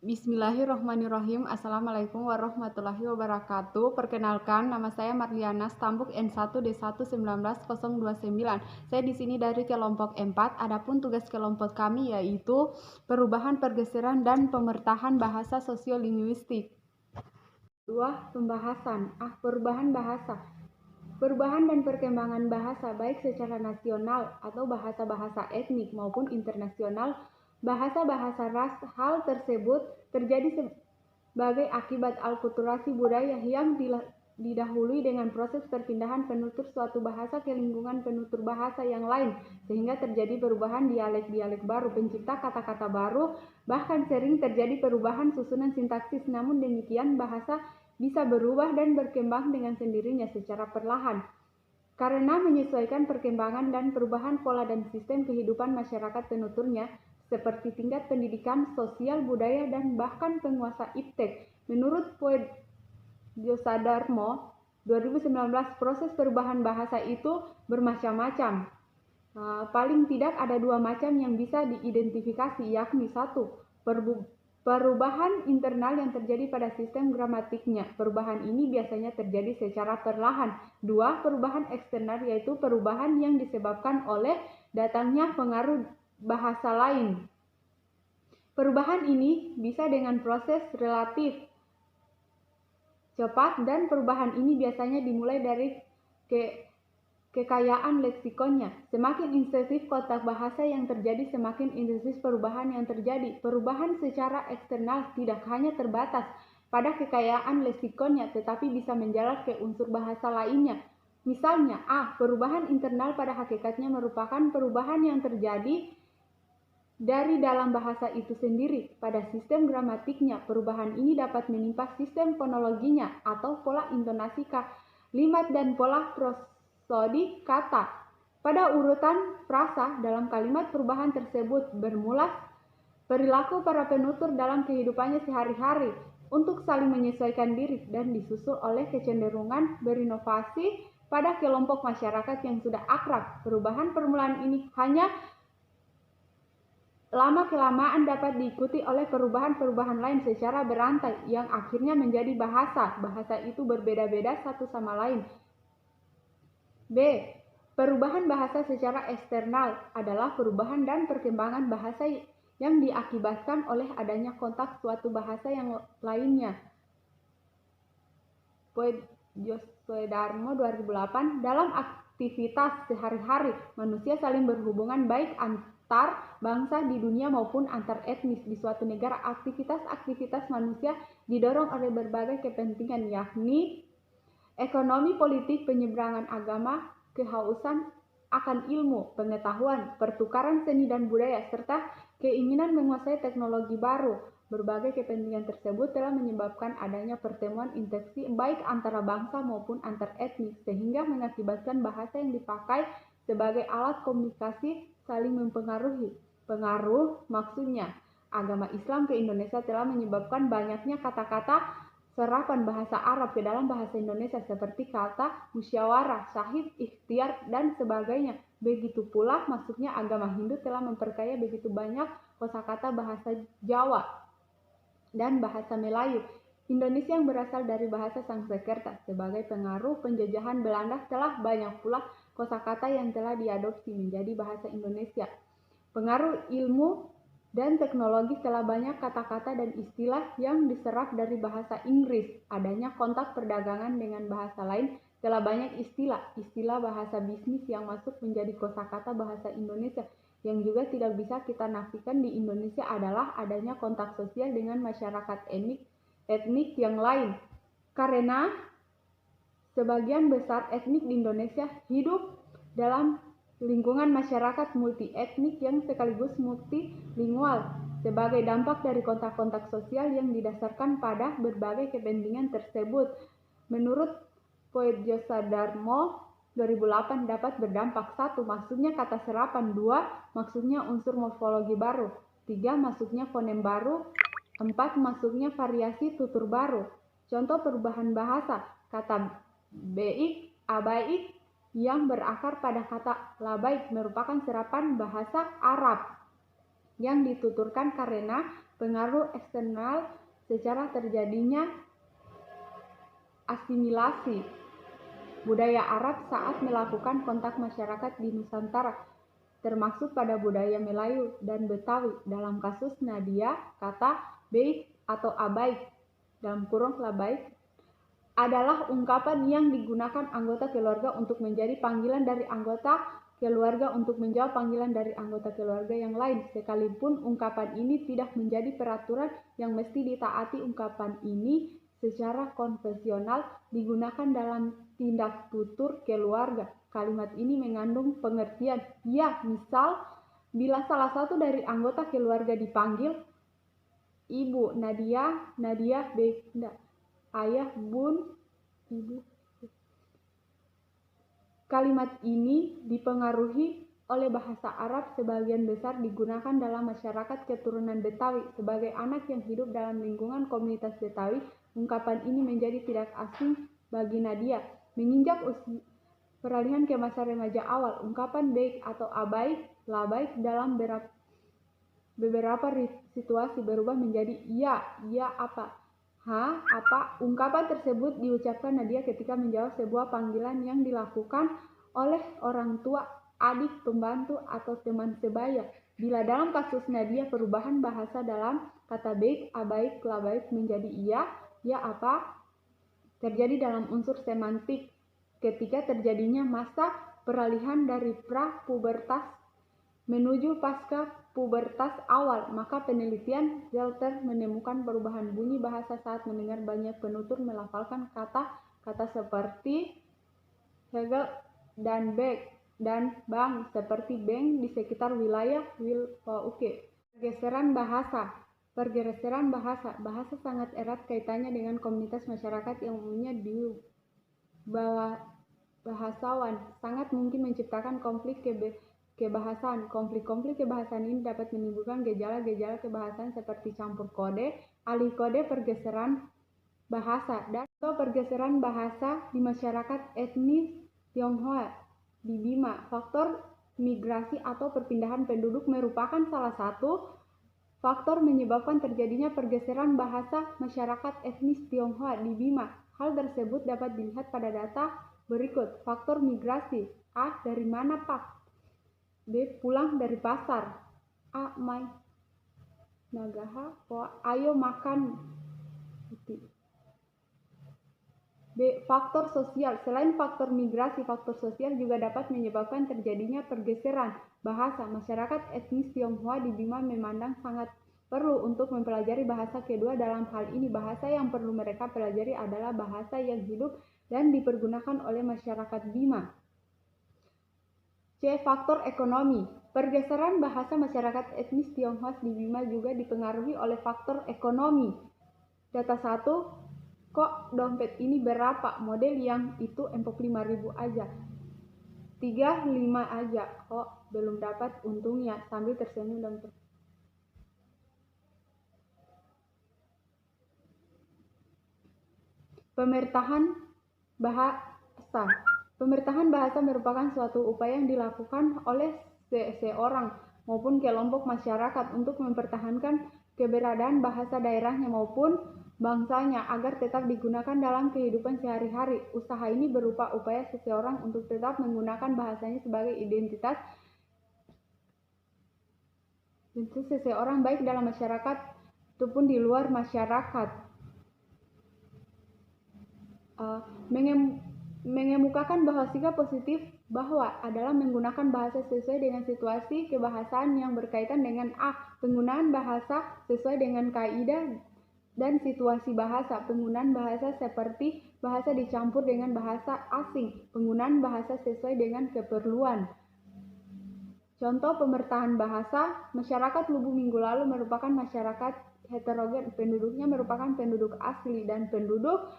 Bismillahirrahmanirrahim. Assalamualaikum warahmatullahi wabarakatuh. Perkenalkan, nama saya Marliana Stambuk N1D1 19 029. Saya di sini dari kelompok 4. Adapun tugas kelompok kami yaitu perubahan, pergeseran, dan pemertahan bahasa sosiolinguistik. 2. Pembahasan. Perubahan bahasa. Perubahan dan perkembangan bahasa baik secara nasional atau bahasa-bahasa etnik maupun internasional, bahasa-bahasa ras, hal tersebut terjadi sebagai akibat alkulturasi budaya yang didahului dengan proses perpindahan penutur suatu bahasa ke lingkungan penutur bahasa yang lain, sehingga terjadi perubahan dialek-dialek baru, pencipta kata-kata baru, bahkan sering terjadi perubahan susunan sintaksis. Namun demikian, bahasa bisa berubah dan berkembang dengan sendirinya secara perlahan karena menyesuaikan perkembangan dan perubahan pola dan sistem kehidupan masyarakat penuturnya, seperti tingkat pendidikan, sosial, budaya, dan bahkan penguasa iptek. Menurut Poet Djosadarmo 2019, proses perubahan bahasa itu bermacam-macam. Paling tidak ada 2 macam yang bisa diidentifikasi, yakni 1. Perubahan internal yang terjadi pada sistem gramatiknya. Perubahan ini biasanya terjadi secara perlahan. 2. Perubahan eksternal, yaitu perubahan yang disebabkan oleh datangnya pengaruh bahasa lain. Perubahan ini bisa dengan proses relatif cepat, dan perubahan ini biasanya dimulai dari kekayaan leksikonnya. Semakin intensif kotak bahasa yang terjadi, semakin intensif perubahan yang terjadi. Perubahan secara eksternal tidak hanya terbatas pada kekayaan leksikonnya, tetapi bisa menjalar ke unsur bahasa lainnya. Misalnya, perubahan internal pada hakikatnya merupakan perubahan yang terjadi dari dalam bahasa itu sendiri pada sistem gramatiknya. Perubahan ini dapat menimpa sistem fonologinya atau pola intonasi kalimat dan pola prosodi kata. Pada urutan frasa dalam kalimat, perubahan tersebut bermula perilaku para penutur dalam kehidupannya sehari-hari untuk saling menyesuaikan diri dan disusul oleh kecenderungan berinovasi pada kelompok masyarakat yang sudah akrab. Perubahan permulaan ini hanya lama-kelamaan dapat diikuti oleh perubahan-perubahan lain secara berantai yang akhirnya menjadi bahasa. Bahasa itu berbeda-beda satu sama lain. B. Perubahan bahasa secara eksternal adalah perubahan dan perkembangan bahasa yang diakibatkan oleh adanya kontak suatu bahasa yang lainnya. Poet Djosadarmo 2008, dalam aktivitas sehari-hari, manusia saling berhubungan baik antar bangsa di dunia maupun antar etnis di suatu negara. Aktivitas manusia didorong oleh berbagai kepentingan, yakni ekonomi, politik, penyeberangan agama, kehausan akan ilmu, pengetahuan, pertukaran seni dan budaya, serta keinginan menguasai teknologi baru. Berbagai kepentingan tersebut telah menyebabkan adanya pertemuan interaksi baik antara bangsa maupun antar etnis, sehingga mengakibatkan bahasa yang dipakai sebagai alat komunikasi saling mempengaruhi. Pengaruh maksudnya, agama Islam ke Indonesia telah menyebabkan banyaknya kata-kata serapan bahasa Arab ke dalam bahasa Indonesia, seperti kata musyawarah, syahid, ikhtiar, dan sebagainya. Begitu pula masuknya agama Hindu telah memperkaya begitu banyak kosakata bahasa Jawa dan bahasa Melayu. Indonesia yang berasal dari bahasa Sanskerta sebagai pengaruh penjajahan Belanda, telah banyak pula kosakata yang telah diadopsi menjadi bahasa Indonesia. Pengaruh ilmu dan teknologi, telah banyak kata-kata dan istilah yang diserap dari bahasa Inggris. Adanya kontak perdagangan dengan bahasa lain, telah banyak istilah bahasa bisnis yang masuk menjadi kosakata bahasa Indonesia. Yang juga tidak bisa kita nafikan di Indonesia adalah adanya kontak sosial dengan masyarakat etnik yang lain. Karena sebagian besar etnik di Indonesia hidup dalam lingkungan masyarakat multi-etnik yang sekaligus multilingual. Sebagai dampak dari kontak-kontak sosial yang didasarkan pada berbagai kepentingan tersebut, menurut Poet Djosadarmo 2008, dapat berdampak: 1. Masuknya kata serapan. 2. Masuknya unsur morfologi baru. 3. Masuknya fonem baru. 4. Masuknya variasi tutur baru. Contoh perubahan bahasa: kata baik, abaik yang berakar pada kata labaik merupakan serapan bahasa Arab yang dituturkan karena pengaruh eksternal secara terjadinya asimilasi budaya Arab saat melakukan kontak masyarakat di Nusantara, termasuk pada budaya Melayu dan Betawi. Dalam kasus Nadia, kata baik atau abaik dalam kurung labaik adalah ungkapan yang digunakan anggota keluarga untuk menjadi panggilan dari anggota keluarga untuk menjawab panggilan dari anggota keluarga yang lain. Sekalipun ungkapan ini tidak menjadi peraturan yang mesti ditaati, ungkapan ini secara konvensional digunakan dalam tindak tutur keluarga. Kalimat ini mengandung pengertian ya, misal bila salah satu dari anggota keluarga dipanggil Ibu Nadia, Nadia Benda, Ayah Bun, Ibu. Kalimat ini dipengaruhi oleh bahasa Arab, sebagian besar digunakan dalam masyarakat keturunan Betawi. Sebagai anak yang hidup dalam lingkungan komunitas Betawi, ungkapan ini menjadi tidak asing bagi Nadia. Menginjak usia peralihan ke masa remaja awal, ungkapan baik atau abaik, labaik dalam beberapa situasi berubah menjadi iya apa, apa. Ungkapan tersebut diucapkan Nadia ketika menjawab sebuah panggilan yang dilakukan oleh orang tua, adik, pembantu, atau teman sebaya. Bila dalam kasus Nadia perubahan bahasa dalam kata baik, abaik, labaik menjadi iya apa, terjadi dalam unsur semantik ketika terjadinya masa peralihan dari pra-pubertas menuju pasca pubertas awal, maka penelitian Zelter menemukan perubahan bunyi bahasa saat mendengar banyak penutur melafalkan kata-kata seperti Hegel dan Beck dan Bang, seperti Beng di sekitar wilayah Wilpauke. Pergeseran bahasa. Bahasa sangat erat kaitannya dengan komunitas masyarakat yang umumnya di bawah bahasawan. Sangat mungkin menciptakan konflik kebahasaan. Konflik-konflik kebahasaan ini dapat menimbulkan gejala-gejala kebahasaan seperti campur kode, alih kode, pergeseran bahasa, dan pergeseran bahasa di masyarakat etnis Tionghoa di Bima. Faktor migrasi atau perpindahan penduduk merupakan salah satu faktor menyebabkan terjadinya pergeseran bahasa masyarakat etnis Tionghoa di Bima. Hal tersebut dapat dilihat pada data berikut. Faktor migrasi. A. Dari mana, Pak? B. Pulang dari pasar. A. Mai nagaha po ayo makan. B. Faktor sosial. Selain faktor migrasi, faktor sosial juga dapat menyebabkan terjadinya pergeseran bahasa. Masyarakat etnis Tionghoa di Bima memandang sangat perlu untuk mempelajari bahasa kedua. Dalam hal ini, bahasa yang perlu mereka pelajari adalah bahasa yang hidup dan dipergunakan oleh masyarakat Bima. C. Faktor ekonomi. Pergeseran bahasa masyarakat etnis Tionghoa di Bima juga dipengaruhi oleh faktor ekonomi. Data 1, kok dompet ini berapa? Model yang itu empok 5.000 aja. 3.5 aja. Kok belum dapat untungnya? Sambil tersenyum dompet. Pemertahan bahasa. Pemertahan bahasa merupakan suatu upaya yang dilakukan oleh seseorang maupun kelompok masyarakat untuk mempertahankan keberadaan bahasa daerahnya maupun bangsanya agar tetap digunakan dalam kehidupan sehari-hari. Usaha ini berupa upaya seseorang untuk tetap menggunakan bahasanya sebagai identitas seseorang baik dalam masyarakat ataupun di luar masyarakat. Mengemukakan bahwa sikap positif bahwa adalah menggunakan bahasa sesuai dengan situasi kebahasaan yang berkaitan dengan A. Penggunaan bahasa sesuai dengan kaidah dan situasi bahasa. Penggunaan bahasa seperti bahasa dicampur dengan bahasa asing. Penggunaan bahasa sesuai dengan keperluan. Contoh pemertahan bahasa. Masyarakat Lubu minggu lalu merupakan masyarakat heterogen. Penduduknya merupakan penduduk asli dan penduduk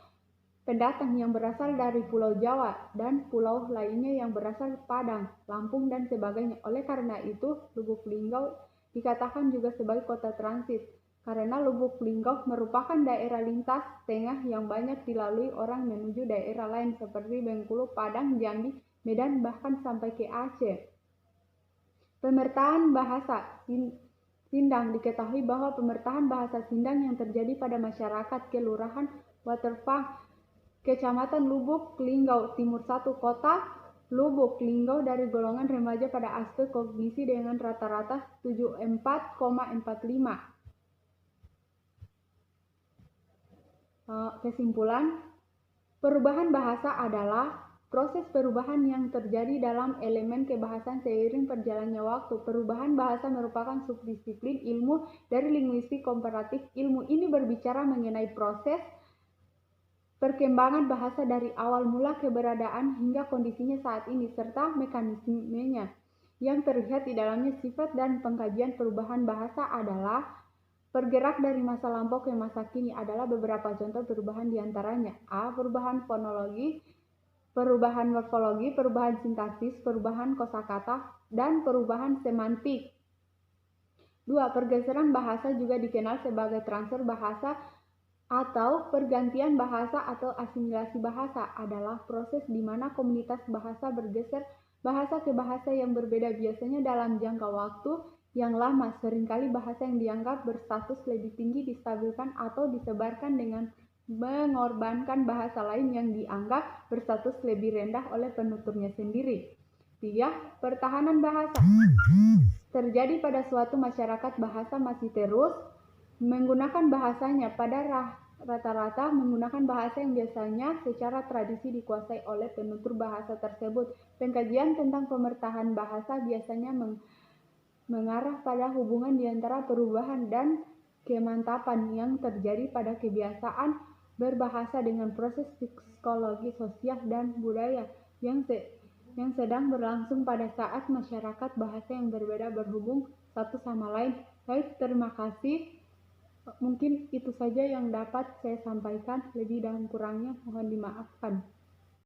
pendatang yang berasal dari Pulau Jawa dan pulau lainnya yang berasal Padang, Lampung, dan sebagainya. Oleh karena itu, Lubuk Linggau dikatakan juga sebagai kota transit, karena Lubuk Linggau merupakan daerah lintas tengah yang banyak dilalui orang menuju daerah lain seperti Bengkulu, Padang, Jambi, Medan, bahkan sampai ke Aceh. Pemertahan bahasa. Sindang. Diketahui bahwa pemertahan bahasa Sindang yang terjadi pada masyarakat Kelurahan Waterfang, Kecamatan Lubuk Linggau Timur 1, Kota Lubuk Linggau dari golongan remaja pada aspek kognisi dengan rata-rata 74,45. Kesimpulan, perubahan bahasa adalah proses perubahan yang terjadi dalam elemen kebahasaan seiring perjalannya waktu. Perubahan bahasa merupakan subdisiplin ilmu dari linguistik komparatif. Ilmu ini berbicara mengenai proses perkembangan bahasa dari awal mula keberadaan hingga kondisinya saat ini, serta mekanismenya. Yang terlihat di dalamnya sifat dan pengkajian perubahan bahasa adalah bergerak dari masa lampau ke masa kini adalah beberapa contoh perubahan diantaranya. A. Perubahan fonologi, perubahan morfologi, perubahan sintaksis, perubahan kosakata, dan perubahan semantik. 2. Pergeseran bahasa juga dikenal sebagai transfer bahasa atau pergantian bahasa atau asimilasi bahasa adalah proses di mana komunitas bahasa bergeser bahasa ke bahasa yang berbeda biasanya dalam jangka waktu yang lama. Seringkali bahasa yang dianggap berstatus lebih tinggi distabilkan atau disebarkan dengan mengorbankan bahasa lain yang dianggap berstatus lebih rendah oleh penuturnya sendiri. 3. Pertahanan bahasa terjadi pada suatu masyarakat bahasa masih terus menggunakan bahasanya pada rata-rata menggunakan bahasa yang biasanya secara tradisi dikuasai oleh penutur bahasa tersebut. Pengkajian tentang pemertahan bahasa biasanya mengarah pada hubungan di antara perubahan dan kemantapan yang terjadi pada kebiasaan berbahasa dengan proses psikologi sosial dan budaya yang sedang berlangsung pada saat masyarakat bahasa yang berbeda berhubung satu sama lain. Baik, terima kasih. Mungkin itu saja yang dapat saya sampaikan, lebih dan kurangnya mohon dimaafkan.